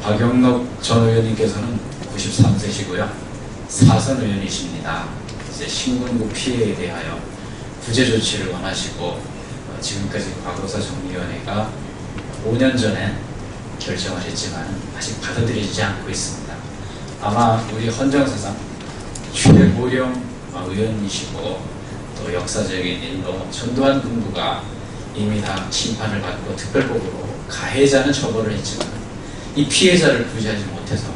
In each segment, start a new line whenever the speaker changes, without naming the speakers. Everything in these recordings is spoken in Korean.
박영록 전 의원님께서는 93세시고요. 사선 의원이십니다. 이제 신군구 피해에 대하여 구제 조치를 원하시고 지금까지 과거사 정리위원회가 5년 전에 결정하셨지만 아직 받아들이지 않고 있습니다. 아마 우리 헌정사상 최고령 의원이시고 또 역사적인 일로 전두환 군부가 이미 다 심판을 받고 특별법으로 가해자는 처벌을 했지만 이 피해자를 구제하지 못해서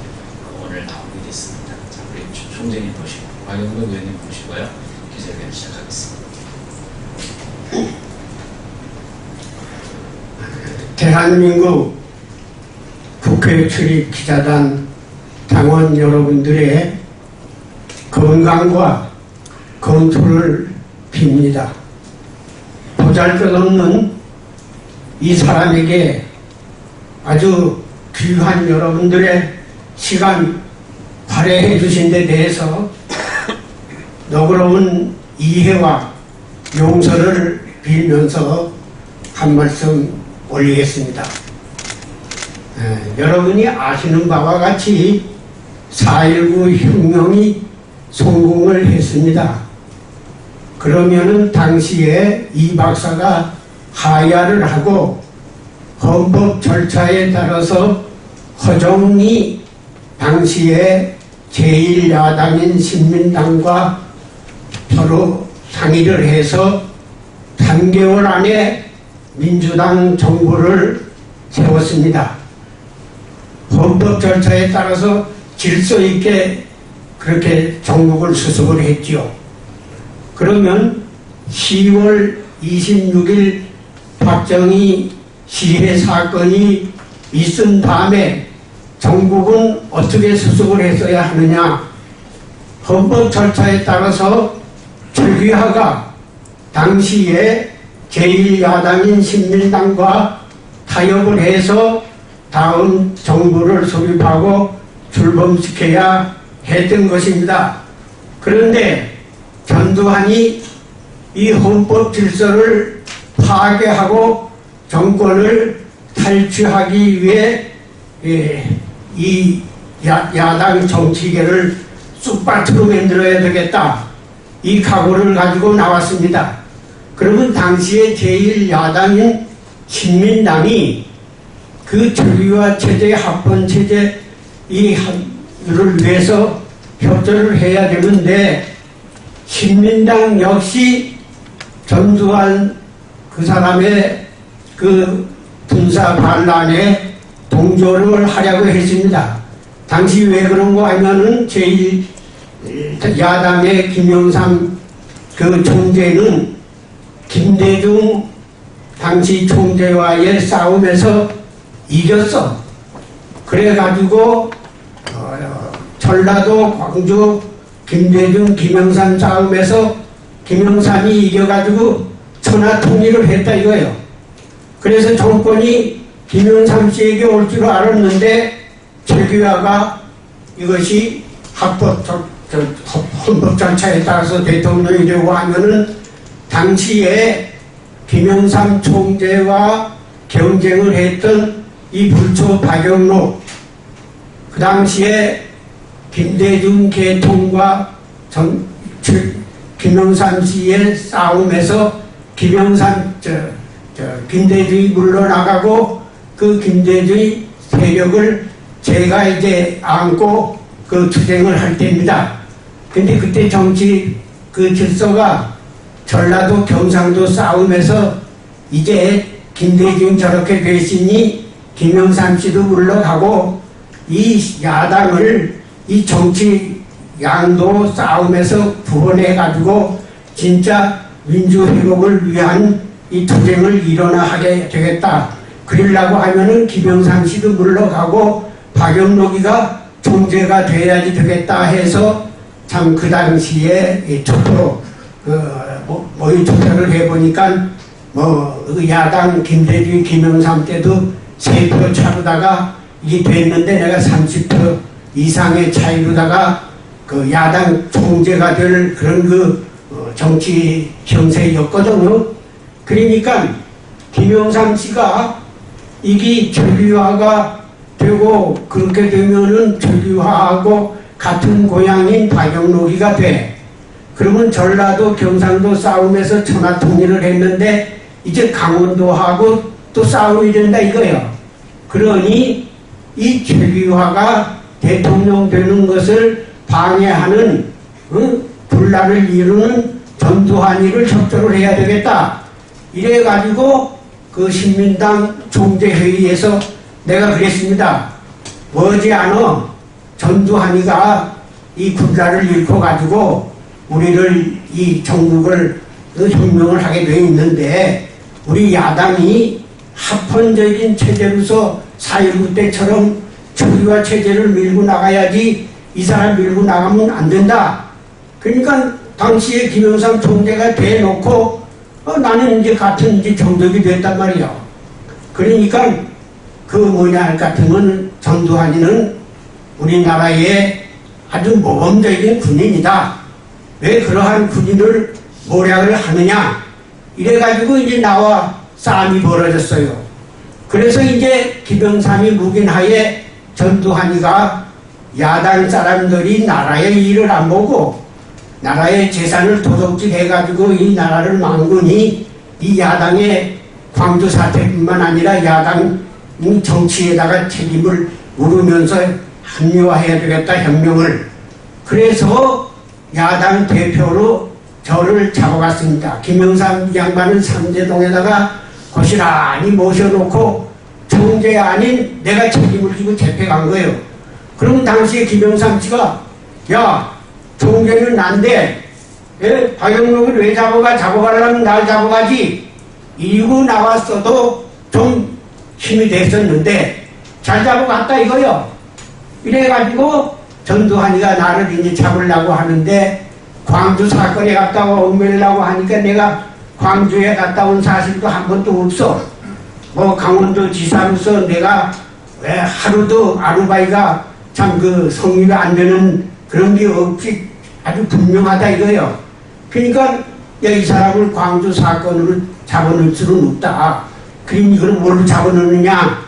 오늘 나오게 됐습니다. 자, 우리 총재님 보시고 박영록 의원님 보시고요. 기자회견 시작하겠습니다.
대한민국 국회 출입 기자단 당원 여러분들의 건강과 건투를 빕니다. 보잘것없는 이 사람에게 아주 귀한 여러분들의 시간 발휘해 주신 데 대해서 너그러운 이해와 용서를 빌면서 한 말씀 올리겠습니다. 여러분이 아시는 바와 같이 4.19 혁명이 성공을 했습니다. 그러면은 당시에 이 박사가 하야를 하고 헌법 절차에 따라서 허정이 당시에 제1야당인 신민당과 서로 상의를 해서 3개월 안에 민주당 정부를 세웠습니다. 헌법 절차에 따라서 질서 있게 그렇게 정국을 수습을 했지요. 그러면 10월 26일 박정희 시해 사건이 있은 다음에 정국은 어떻게 수습을 했어야 하느냐. 헌법 절차에 따라서 최규하가 당시에 제1야당인 신민당과 타협을 해서 다음 정부를 수립하고 출범시켜야 했던 것입니다. 그런데 전두환이 이 헌법 질서를 파괴하고 정권을 탈취하기 위해 이 야당 정치계를 쑥밭으로 만들어야 되겠다. 이 각오를 가지고 나왔습니다. 그러면 당시에 제1야당인 신민당이 그 조기화 체제, 합헌 체제 이를 위해서 협조를 해야 되는데 신민당 역시 전두환 그 사람의 그 군사 반란에 동조를 하려고 했습니다. 당시 왜 그런 거 하면은 제1야당의 김영삼 그 총재는 김대중 당시 총재와의 싸움에서 이겼어. 그래가지고 전라도, 광주, 김대중, 김영삼 싸움에서 김영삼이 이겨가지고 천하 통일을 했다 이거예요. 그래서 정권이 김영삼 씨에게 올 줄 알았는데 최규하가 이것이 헌법 절차에 따라서 대통령이 되고 하면은 당시에 김영삼 총재와 경쟁을 했던 이 불초 박영록, 그 당시에 김대중 계통과 김영삼 씨의 싸움에서 김대중이 물러나가고 그 김대중의 세력을 제가 이제 안고 그 투쟁을 할 때입니다. 근데 그때 정치 그 질서가 전라도 경상도 싸움에서 이제 김대중 저렇게 됐으니 김영삼 씨도 물러가고 이 야당을 이 정치 양도 싸움에서 구원해가지고 진짜 민주회복을 위한 이 투쟁을 일어나게 되겠다. 그러려고 하면은 김영삼 씨도 물러가고 박영록이가 총재가 돼야지 되겠다 해서 참 그 당시에 이 투표 모의 투표를 해보니까 야당 김대중 김영삼 때도 3표 차로다가 이게 됐는데 내가 30표 이상의 차이로다가 그 야당 총재가 될 그런 그 정치 형세였거든요. 그러니까 김영삼 씨가 이게 조기화가 되고 그렇게 되면은 조규화하고 같은 고향인 박영록이가 돼. 그러면 전라도 경상도 싸움에서 천하통일을 했는데 이제 강원도하고 또 싸움이 된다 이거예요. 그러니 이 최규화가 대통령 되는 것을 방해하는 분란을 이루는 전두환이를 협조를 해야 되겠다. 이래가지고 그 신민당 총재회의에서 내가 그랬습니다. 머지않아 전두환이가 이 군사를 잃고 가지고 우리를 이 정국을 혁명을 하게 돼 있는데 우리 야당이 합헌적인 체제로서 4.19 때처럼 초기화 체제를 밀고 나가야지 이 사람 밀고 나가면 안 된다. 그러니까 당시에 김영삼 총재가 대놓고 나는 이제 같은 이제 정적이 됐단 말이에요. 그러니까 그 뭐냐 같으면 전두환이는 우리나라의 아주 모범적인 군인이다. 왜 그러한 군인을 모략을 하느냐? 이래가지고 이제 나와 싸움이 벌어졌어요. 그래서 이제 김영삼이 묵인하에 전두환이가 야당 사람들이 나라의 일을 안 보고 나라의 재산을 도둑질 해가지고 이 나라를 망군이 이 야당의 광주 사태뿐만 아니라 야당 정치에다가 책임을 물으면서 합리화해야 되겠다 혁명을. 그래서 야당 대표로 저를 잡아갔습니다. 김영삼 양반은 삼재동에다가 고스란히 모셔놓고 총재 아닌 내가 책임을 지고 재패간 거예요. 그럼 당시에 김영삼 씨가 야 총재는 난데 박영록을 왜 잡아가려면 날 잡아가지 이러고 나왔어도 좀 힘이 됐었는데 잘 잡아갔다 이거요. 이래가지고 전두환이가 나를 이제 잡으려고 하는데 광주 사건에 갔다 옮기려고 하니까 내가 광주에 갔다 온 사실도 한 번도 없어. 뭐 강원도 지사로서 내가 왜 하루도 아르바이가 참 그 성의가 안 되는 그런 게 없이 아주 분명하다 이거요. 그러니까 야, 이 사람을 광주 사건으로 잡아넣을 수는 없다. 그러니 이걸 뭘로 잡아넣느냐?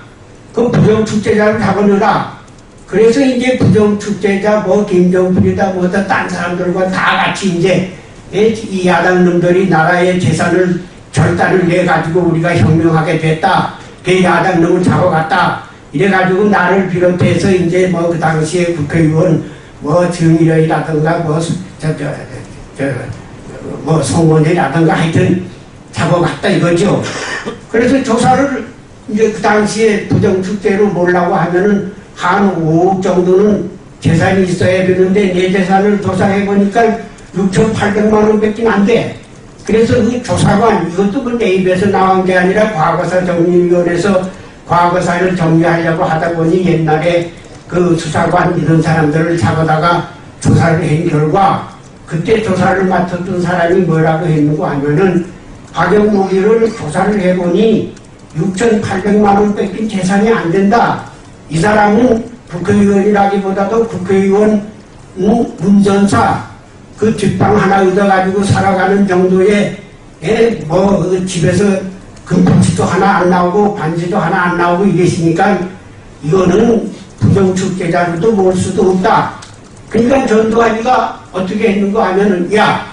그 부정축제자를 잡아넣어라. 그래서 이제 부정축제자 뭐 김정필이다 뭐다 딴 사람들과 다 같이 이제 이 야당 놈들이 나라의 재산을 절단을 내가지고 우리가 혁명하게 됐다. 그 야당 놈을 잡아갔다. 이래가지고 나를 비롯해서 이제 뭐 그 당시에 국회의원 뭐 정일영이라든가 뭐 송원이라든가 하여튼 잡아갔다 이거죠. 그래서 조사를 이제 그 당시에 부정축제로 몰라고 하면은 한 5억 정도는 재산이 있어야 되는데 내 재산을 조사해보니까 6,800만 원밖에 안 돼. 그래서 그 조사관, 이것도 그 내 입에서 나온 게 아니라 과거사 정리위원회에서 과거사를 정리하려고 하다 보니 옛날에 그 수사관 이런 사람들을 잡아다가 조사를 한 결과 그때 조사를 맡았던 사람이 뭐라고 했는고 하면은 박영록이를 조사를 해보니 6,800만 원밖에 재산이 안 된다. 이 사람은 국회의원이라기보다도 국회의원 운전사 그 뒷방 하나 얻어가지고 살아가는 정도의 뭐 그 집에서 금붙이도 하나 안 나오고 반지도 하나 안 나오고 이랬으니까 이거는 부정축제자로도 볼 수도 없다. 그러니까 전두환이가 어떻게 했는가 하면은 야,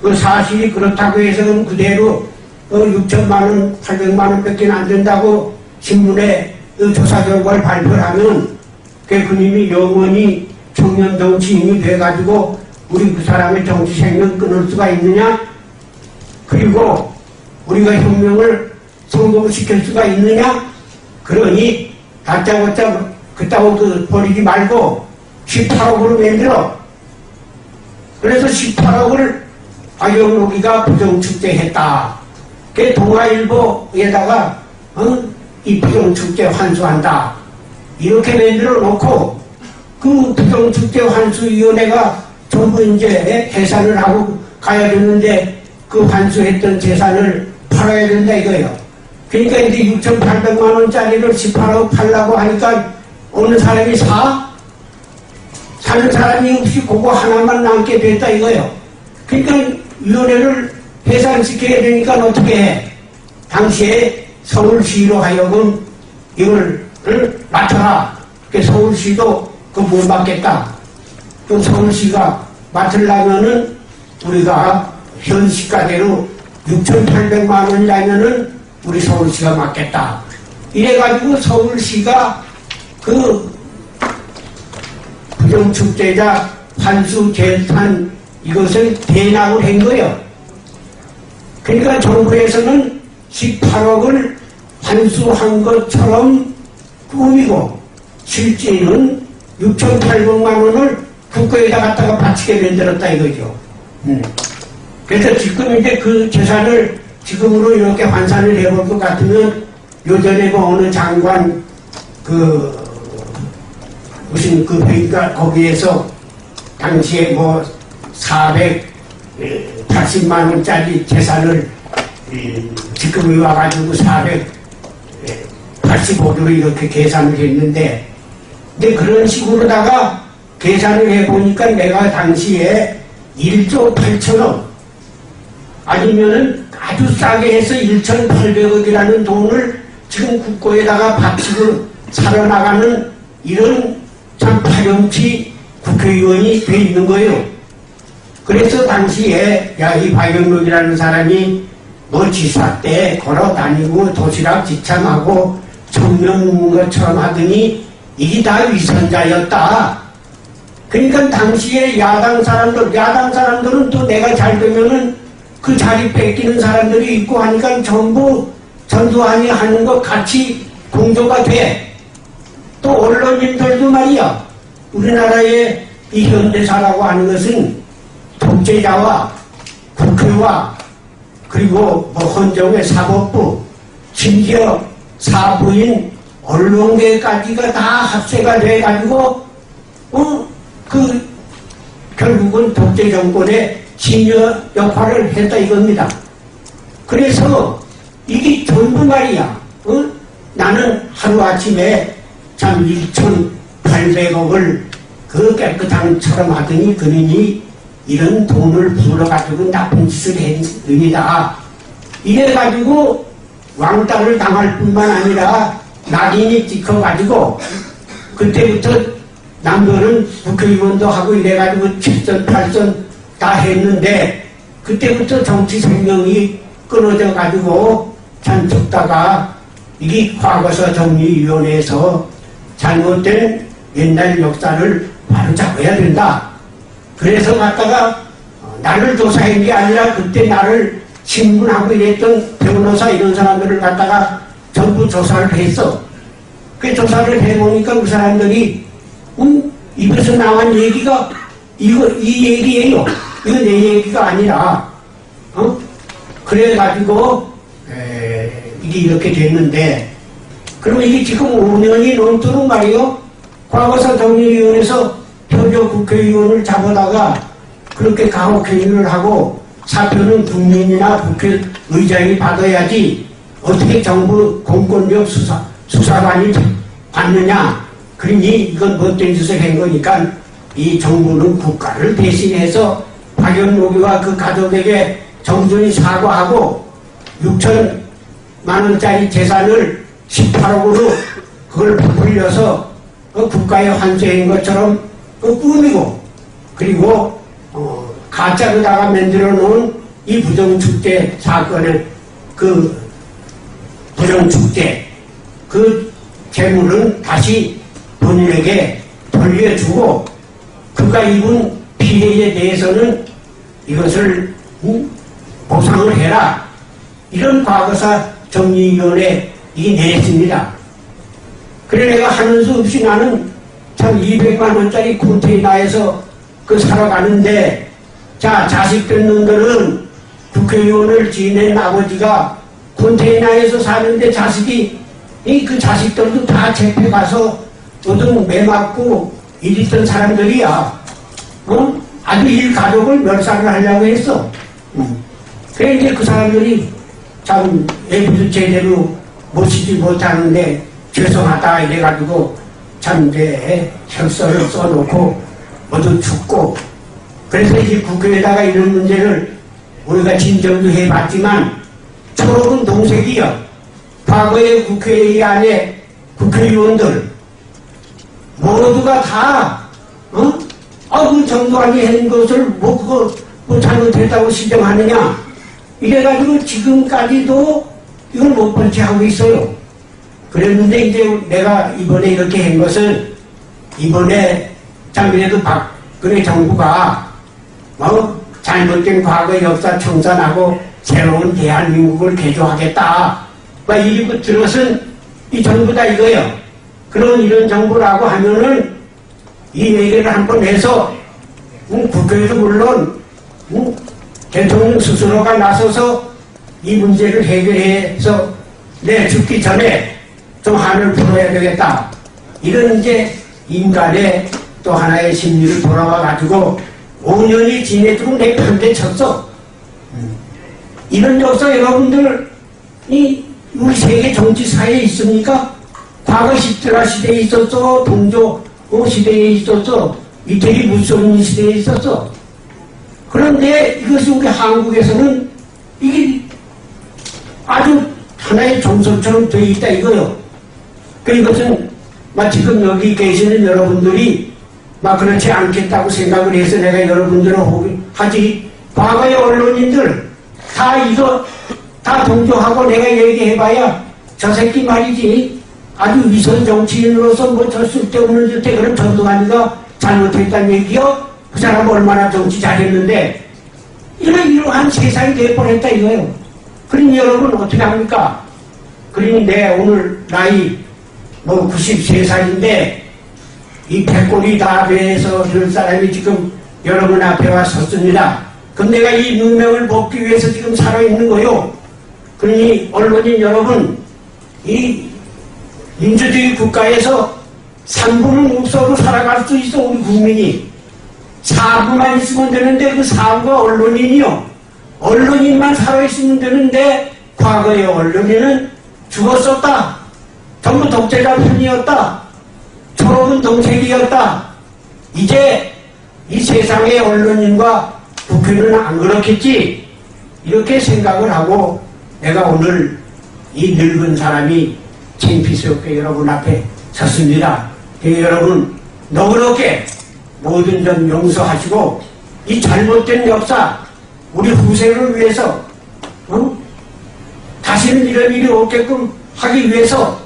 그 사실이 그렇다고 해서 그대로 6천만 원, 800만 원밖에 안 된다고 신문에 조사 결과를 발표하면 그님이 영원히 청년 정치인이 돼가지고 우리 그 사람의 정치 생명 끊을 수가 있느냐? 그리고 우리가 혁명을 성공시킬 수가 있느냐? 그러니 다짜고짜 그따고 버리지 말고 18억으로 만들어. 그래서 18억을 박영록이가 부정축제했다. 그 동아일보에다가 이 부정축제 환수한다. 이렇게 만들어 놓고 그 부정축제 환수위원회가 전부 이제 해산을 하고 가야 되는데 그 환수했던 재산을 팔아야 된다 이거예요. 그러니까 이제 6,800만 원짜리를 18억 팔라고 하니까 어느 사람이 사는 사람이 없이 그거 하나만 남게 됐다 이거예요. 그러니까 위원회를 해산시켜야 되니까 어떻게 해? 당시에 서울시로 하여금 이걸 맡아라. 서울시도 못 맡겠다. 또 서울시가 맡으려면은 우리가 현 시가대로 6,800만 원이라면은 우리 서울시가 맡겠다. 이래가지고 서울시가 그 부정축제자 환수 재산 이것을 대납을 한 거예요. 그러니까 정부에서는 18억을 환수한 것처럼 꾸미고 실제는 6,800만 원을 국고에다 갖다가 바치게 만들었다 이거죠. 그래서 지금 이제 그 재산을 지금으로 이렇게 환산을 해볼 것 같으면 요전에 뭐 어느 장관 무슨 그러니까 거기에서 당시에 뭐 480만 원짜리 재산을 지금에 와가지고 485도로 이렇게 계산을 했는데, 근데 그런 식으로다가 계산을 해보니까 내가 당시에 1조 8천억 아니면은 아주 싸게 해서 1,800억이라는 돈을 지금 국고에다가 바치고 살아나가는 이런 참 파렴치 국회의원이 돼 있는 거예요. 그래서 당시에 이 박영록이라는 사람이 뭐 지사 때 걸어 다니고 도시락 지참하고 청명 묻는 것처럼 하더니 이게 다 위선자였다. 그러니까 당시에 야당 사람들은 또 내가 잘 되면은 그 자리 뺏기는 사람들이 있고 하니까 전부 전두환이 하는 것 같이 공조가 돼. 또 언론인들도 말이야. 우리나라의 이 현대사라고 하는 것은 독재자와 국회와 그리고 뭐 헌정의 사법부 심지어 사부인 언론계까지가 다 합세가 돼가지고 결국은 독재 정권의 진여 역할을 했다 이겁니다. 그래서 이게 전부 말이야. 나는 하루아침에 참 1,800억을 그 깨끗한 처럼 하더니 그러니 이런 돈을 불어가지고 나쁜 짓을 했습니다. 이래가지고 왕따를 당할 뿐만 아니라 낙인이 찍혀가지고 그때부터 남들은 국회의원도 하고 이래가지고 7선 8선 다 했는데 그때부터 정치 생명이 끊어져가지고 참 죽다가 이게 과거사 정리위원회에서 잘못된 옛날 역사를 바로 잡아야 된다. 그래서 갔다가 나를 조사한 게 아니라 그때 나를 신문하고 이랬던 변호사 이런 사람들을 갖다가 전부 조사를 했어. 그 조사를 해보니까 그 사람들이 입에서 나온 얘기가 이 얘기예요. 이거 내 얘기가 아니라 그래가지고 이게 이렇게 됐는데 그러면 이게 지금 5년이 넘도록 말이요. 과거사 정리위원회에서 표조 국회의원을 잡아다가 그렇게 강혹행위를 하고 사표는 국민이나 국회의장이 받아야지 어떻게 정부 공권력 수사관이 받느냐. 그러니 이건 못된 짓을 한 거니까 이 정부는 국가를 대신해서 박영록이와 그 가족에게 정중히 사과하고 6천만 원짜리 재산을 18억으로 그걸 부풀려서 국가에 환수한 것처럼 꾸미고 그리고 가짜로다가 만들어 놓은 이 부정축제 사건을 그 부정축제 그 재물은 다시 본인에게 돌려주고 그가 입은 피해에 대해서는 이것을 보상을 해라. 이런 과거사 정리위원회 이게 냈습니다. 그래 내가 하는 수 없이 나는 참 200만 원짜리 컨테이너에서 살아가는데 자 자식들 놈들은 국회의원을 지낸 아버지가 컨테이너에서 사는데 자식이 그 자식들도 다 재패 가서 어떤 매 맞고 이랬던 사람들이야. 아주 일가족을 멸살을 하려고 했어. 그래 이제 그 사람들이 참 애부도 제대로 모시지 못하는데 죄송하다 이래가지고 참 이제 혈서를 써놓고 모두 죽고 그래서 이제 국회에다가 이런 문제를 우리가 진정도 해봤지만 초록은 동색이요. 과거에 국회 안에 국회의원들 모두가 다 그 정부안이 한 것을 그거 잘못했다고 시정하느냐 이래가지고 지금까지도 이걸 못 번치하고 있어요. 그랬는데 이제 내가 이번에 이렇게 한 것은 이번에 작년에도 박근혜 정부가 잘못된 과거 역사 청산하고 새로운 대한민국을 개조하겠다 이러고 들었은 이 정부다 이거예요. 그런 이런 정부라고 하면은 이 얘기를 한번 해서 국회에서 물론 대통령 스스로가 나서서 이 문제를 해결해서 내 죽기 전에 좀 한을 풀어야 되겠다. 이런 이제 인간의 또 하나의 심리를 돌아와 가지고 5년이 지내도록 내 편대 쳤어. 이런 역사 여러분들이 우리 세계 정치사에 있습니까? 과거 히틀러 시대에 있었어, 동조 시대에 있었어, 이태리 무솔리니 시대에 있었어. 그런데 이것이 우리 한국에서는 이게 아주 하나의 정설처럼 되어 있다 이거요. 이것은 지금 여기 계시는 여러분들이 그렇지 않겠다고 생각을 해서 내가 여러분들은 하지, 과거의 언론인들 다 이거 다 동조하고 내가 얘기해봐야 저 새끼 말이지 아주 위선 정치인으로서 저 쓸데없는 짓에 그런 전두환이가 잘못했다는 얘기요? 그 사람 얼마나 정치 잘했는데 이러한 세상이 될 뻔했다 이거예요. 그러니 여러분 어떻게 합니까? 그러니 내 오늘 나이 93살인데 이 백골이 다 돼서 될 사람이 지금 여러분 앞에 와 섰습니다. 그럼 내가 이 누명을 벗기 위해서 지금 살아있는 거요. 그러니 언론인 여러분, 이 민주주의 국가에서 3부는 없어도 살아갈 수 있어 우리 국민이. 4부만 있으면 되는데 그 4부가 언론인이요. 언론인만 살아있으면 되는데 과거의 언론인은 죽었었다. 전부 독재자 편이었다. 초록은 동색이었다. 이제 이 세상의 언론인과 국회는 안 그렇겠지. 이렇게 생각을 하고 내가 오늘 이 늙은 사람이 창피스럽게 여러분 앞에 섰습니다. 여러분 너그럽게 모든 점 용서하시고 이 잘못된 역사 우리 후세를 위해서 다시는 이런 일이 없게끔 하기 위해서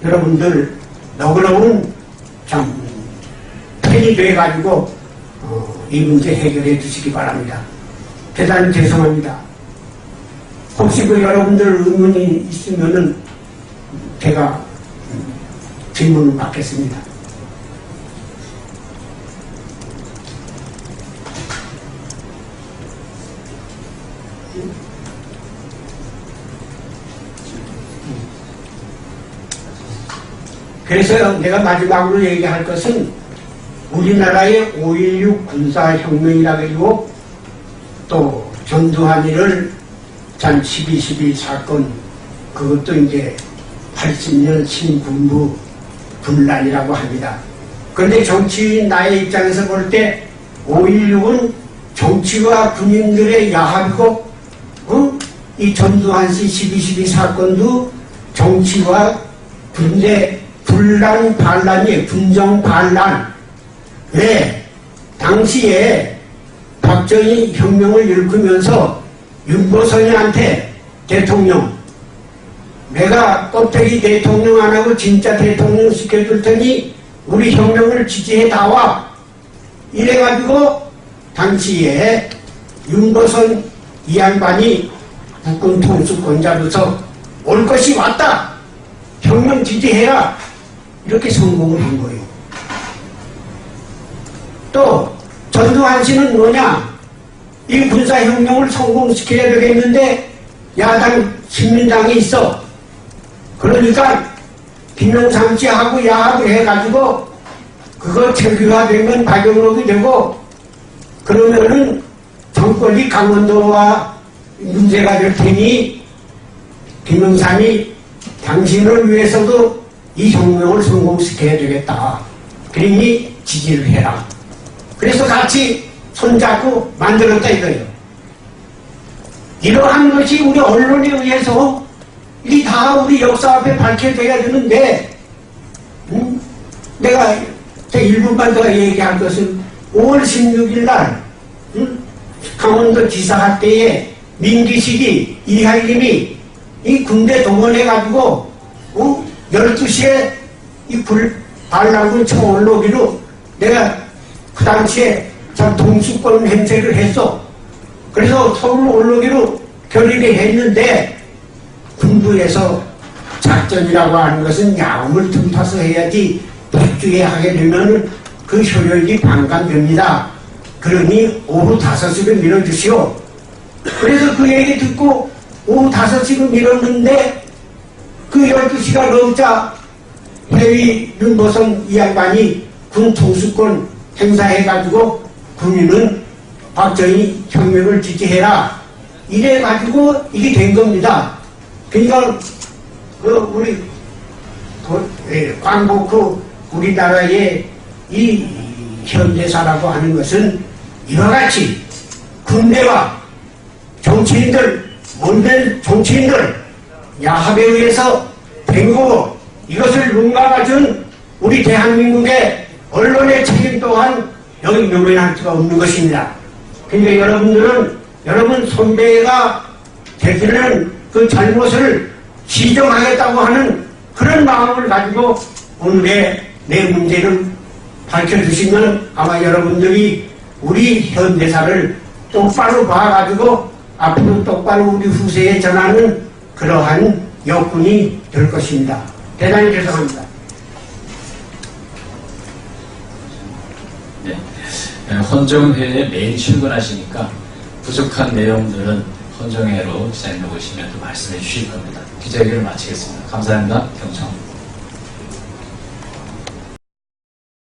여러분들 너그러운 참 팬이 돼가지고 이 문제 해결해 주시기 바랍니다. 대단히 죄송합니다. 혹시 여러분들 의문이 있으면은 제가 질문을 받겠습니다. 그래서 내가 마지막으로 얘기할 것은 우리나라의 5.16 군사혁명이라 그리고 또 전두환이를 참 12.12 사건 그것도 이제 80년 신군부 분란이라고 합니다. 그런데 정치인 나의 입장에서 볼 때 5.16은 정치와 군인들의 야합이고 이 전두환씨 12.12 사건도 정치와 군대 분란 반란이에요. 군정 반란. 왜? 당시에 박정희 혁명을 일으키면서 윤보선이한테 대통령 내가 껍데기 대통령 안 하고 진짜 대통령 시켜줄 테니 우리 혁명을 지지해 다와 이래가지고 당시에 윤보선 이 양반이 국군 통수권자로서 올 것이 왔다 혁명 지지해라 이렇게 성공을 한 거예요. 또 전두환 씨는 뭐냐 이 군사혁명을 성공시켜야 되겠는데 야당 신민당이 있어. 그러니까 비명상치하고 야합을 해가지고 그거 정규화되면 박영록이 되고 그러면은 정권이 강원도와 문제가 될 테니 김영삼이 당신을 위해서도 이 혁명을 성공시켜야 되겠다. 그러니 지지를 해라. 그래서 같이 손잡고 만들었다 이거예요. 이러한 것이 우리 언론에 의해서 이 다 우리 역사 앞에 밝혀져야 되는데 내가 1분만 더 얘기할 것은 5월 16일 날 강원도 지사할 때에 민기식이 이하임이 이 군대 동원해가지고 12시에 이 반란군 쳐 올라오기로 내가 그 당시에 참 동수권 행세를 했어. 그래서 서울로 올라오기로 결의를 했는데 군부에서 작전이라고 하는 것은 야음을 틈타서 해야지 백주에 하게 되면 그 효력이 반감됩니다. 그러니 오후 5시로 밀어주시오. 그래서 그 얘기 듣고 오후 5시로 밀었는데 그 12시가 넘자 회의 윤보성 이 양반이 군 통수권 행사해가지고 군인은 박정희 혁명을 지지해라. 이래가지고 이게 된 겁니다. 그러니까 우리 광복 우리나라의 이 현대사라고 하는 것은 이와 같이 군대와 정치인들, 못된 정치인들 야합에 의해서 된 거고 이것을 눈감아준 우리 대한민국의 언론의 책임 또한 여기 요면할 수가 없는 것입니다. 그러니까 여러분들은 여러분 선배가 되기는 그 잘못을 시정하겠다고 하는 그런 마음을 가지고 오늘의 내 문제를 밝혀주시면 아마 여러분들이 우리 현대사를 똑바로 봐가지고 앞으로 똑바로 우리 후세에 전하는 그러한 여건이 될 것입니다. 대단히 죄송합니다.
네, 헌정회에 매일 출근하시니까 부족한 내용들은 헌정회로 기자님을 오시면 또 말씀해 주실 겁니다. 기자회견을 마치겠습니다. 감사합니다. 경청.